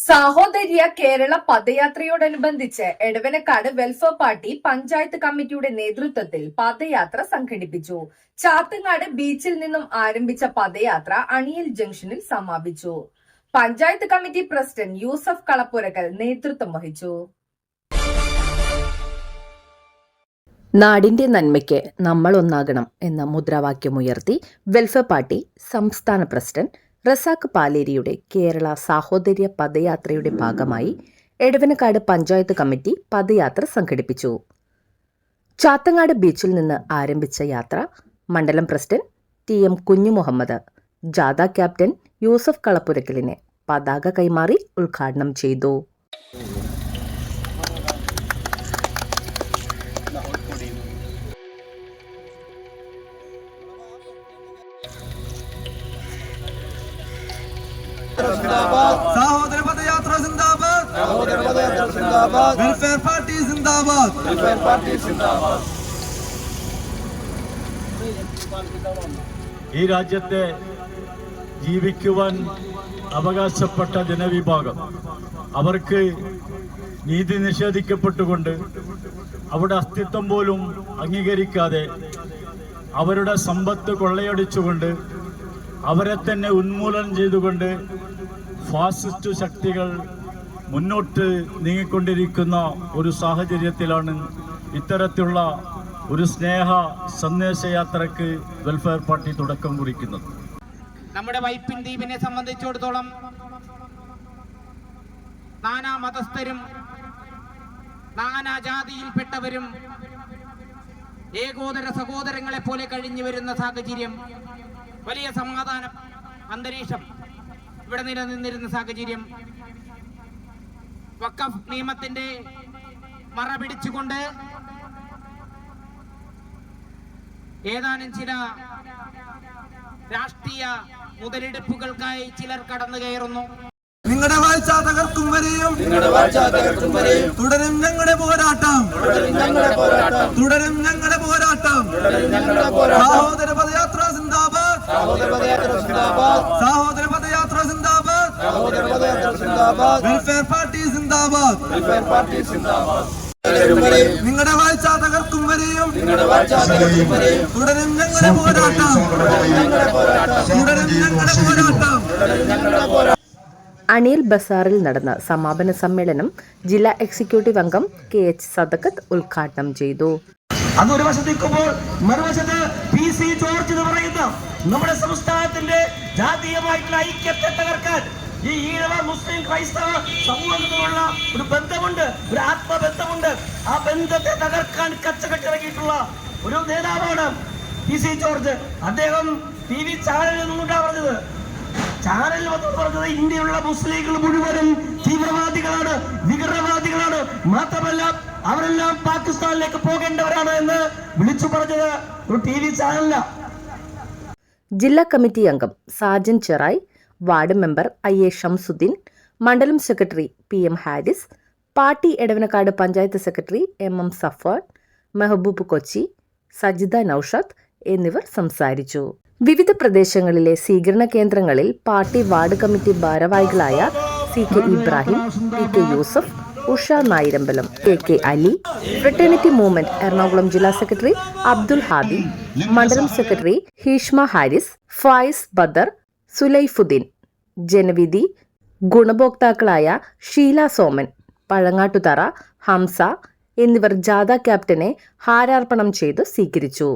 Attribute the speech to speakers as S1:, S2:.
S1: സാഹോദര്യ Kerala പദയാത്രയോടനുബന്ധിച്ച് Edavanakkad welfare party panchayat കമ്മിറ്റിയുടെ നേതൃത്വത്തിൽ പദയാത്ര സംഘടിപ്പിച്ചു. ചാത്തങ്ങാട് ബീച്ചിൽ നിന്നും ആരംഭിച്ച പദയാത്ര അണിയൽ ജംഗ്ഷനിൽ സമാപിച്ചു. പഞ്ചായത്ത് കമ്മിറ്റി പ്രസിഡന്റ് യൂസഫ് കളപ്പുരക്കൽ നേതൃത്വം വഹിച്ചു.
S2: നാടിന്റെ നന്മയ്ക്ക് നമ്മൾ ഒന്നാകണം എന്ന മുദ്രാവാക്യമുയർത്തി വെൽഫെയർ പാർട്ടി സംസ്ഥാന പ്രസിഡന്റ് റസാഖ് പാലേരിയുടെ കേരള സാഹോദര്യ പദയാത്രയുടെ ഭാഗമായി എടവനക്കാട് പഞ്ചായത്ത് കമ്മിറ്റി പദയാത്ര സംഘടിപ്പിച്ചു. ചാത്തങ്ങാട് ബീച്ചിൽ നിന്ന് ആരംഭിച്ച യാത്ര മണ്ഡലം പ്രസിഡന്റ് TM കുഞ്ഞുമുഹമ്മദ്, ജാഥ ക്യാപ്റ്റൻ യൂസഫ് കളപ്പുരക്കലിനെ പതാക കൈമാറി ഉദ്ഘാടനം ചെയ്തു.
S3: സഹോദര പദയാത്ര സിന്ദാബാദ്, സഹോദര പദയാത്ര സിന്ദാബാദ്, വെൽഫെയർ പാർട്ടി സിന്ദാബാദ്, വെൽഫെയർ പാർട്ടി സിന്ദാബാദ്.
S4: ഈ രാജ്യത്തെ ജീവിക്കുവാൻ അവകാശപ്പെട്ട ജനവിഭാഗം അവർക്ക് നീതി നിഷേധിക്കപ്പെട്ടുകൊണ്ട് അവിടെ അസ്തിത്വം പോലും അംഗീകരിക്കാതെ അവരുടെ സമ്പത്ത് കൊള്ളയടിച്ചുകൊണ്ട് അവരെ തന്നെ ഉന്മൂലനം ചെയ്തുകൊണ്ട് ഫാസിസ്റ്റ് ശക്തികൾ മുന്നോട്ട് നീങ്ങിക്കൊണ്ടിരിക്കുന്ന ഒരു സാഹചര്യത്തിലാണ് ഇത്തരത്തിലുള്ള ഒരു സ്നേഹ സന്ദേശയാത്രയ്ക്ക് വെൽഫെയർ പാർട്ടി തുടക്കം കുറിക്കുന്നത്.
S5: നമ്മുടെ വൈപ്പിൻ ദ്വീപിനെ സംബന്ധിച്ചിടത്തോളം നാനാ മതസ്ഥരും നാനാ ജാതിയിൽപ്പെട്ടവരും ഏകോദര സഹോദരങ്ങളെ പോലെ കഴിഞ്ഞു വരുന്ന സാഹചര്യം, വലിയ സമാധാന അന്തരീക്ഷം ഇവിടെ നിലനിന്നിരുന്ന സാഹചര്യം വഖഫ് നിയമത്തിന്റെ മറ പിടിച്ചുകൊണ്ട് ഏതാനും ചില രാഷ്ട്രീയ മുതലെടുപ്പുകൾക്കായി ചിലർ കടന്നു കയറുന്നു.
S3: നിങ്ങളുടെ വാഴ്ച തകർക്കും വരെയും തുടരും ഞങ്ങളുടെ പോരാട്ടം, തുടരും ഞങ്ങളുടെ പോരാട്ടം. സഹോദര പദയാത്ര സിന്ദാബാദ്, സഹോദര പദയാത്ര സിന്ദാബാദ്, സഹോദര പദയാത്ര സിന്ദാബാദ്, സഹോദര പദയാത്ര സിന്ദാബാദ്, വെൽഫെയർ പാർട്ടി സിന്ദാബാദ്, വെൽഫെയർ പാർട്ടി സിന്ദാബാദ്. നിങ്ങളുടെ വാഴ്ച തകർക്കും വരെയും തുടരും ഞങ്ങളുടെ പോരാട്ടം, തുടരും ഞങ്ങളുടെ പോരാട്ടം.
S2: അണിയൽ ബസാറിൽ നടന്ന സമാപന സമ്മേളനം ജില്ലാ എക്സിക്യൂട്ടീവ് അംഗം KH സദഖത്ത് ഉദ്ഘാടനം ചെയ്തു.
S6: അന്ന് ഒരു വശത്ത് നിൽക്കുമ്പോൾ മറുവശത്ത് PC ജോർജ് എന്ന് പറയുന്ന നമ്മുടെ സംസ്ഥാനത്തിന്റെ ജാതീയമായിട്ടുള്ള ഐക്യത്തെ തകർക്കാൻ ഈ ഈഴവ മുസ്ലിം ക്രൈസ്തവ സമൂഹങ്ങളുള്ള ഒരു ബന്ധമുണ്ട്, ഒരു ആത്മബന്ധമുണ്ട്. ആ ബന്ധത്തെ തകർക്കാൻ കച്ചകെട്ടിറങ്ങിയിട്ടുള്ള ഒരു നേതാവാണ് PC ജോർജ്. അദ്ദേഹം TV ചാനലിൽ നിന്നുകൊണ്ടാണ് പറഞ്ഞത്. ചാനലിൽ വന്ന് പറഞ്ഞത് ഇന്ത്യയിലുള്ള മുസ്ലിങ്ങൾ മുഴുവനും തീവ്രവാദികളാണ്, വിഘടനവാദികളാണ്, മാത്രമല്ല അവരെല്ലാം പാകിസ്ഥാനിലേക്ക് പോകേണ്ടവരാണ് എന്ന് വിളിച്ചു പറഞ്ഞത് ഒരു TV ചാനലില്ല.
S2: ജില്ലാ കമ്മിറ്റി അംഗം Sajan Cherai, ward member IA Shamsuddin, മണ്ഡലം secretary PM Haris, party Edavanakkad panchayat secretary MM Safan, Mehboob Kochi, Sajida Naushad എന്നിവർ സംസാരിച്ചു. വിവിധ പ്രദേശങ്ങളിലെ സ്വീകരണ കേന്ദ്രങ്ങളിൽ പാർട്ടി വാർഡ് കമ്മിറ്റി ഭാരവാഹികളായ CK Ibrahim, PK Yusuf, Usha Nayarambalam, KK Ali, fraternity movement Ernakulam ജില്ലാ സെക്രട്ടറി അബ്ദുൽ ഹാദി, മണ്ഡലം സെക്രട്ടറി ഹീഷ്മ ഹാരിസ്, ഫായിസ് ബദർ, സുലൈഫുദ്ദീൻ, ജനവിധി ഗുണഭോക്താക്കളായ ഷീല സോമൻ, പഴങ്ങാട്ടുതറ ഹംസ എന്നിവർ ജാഥ ക്യാപ്റ്റനെ ഹാരാർപ്പണം ചെയ്തു സ്വീകരിച്ചു.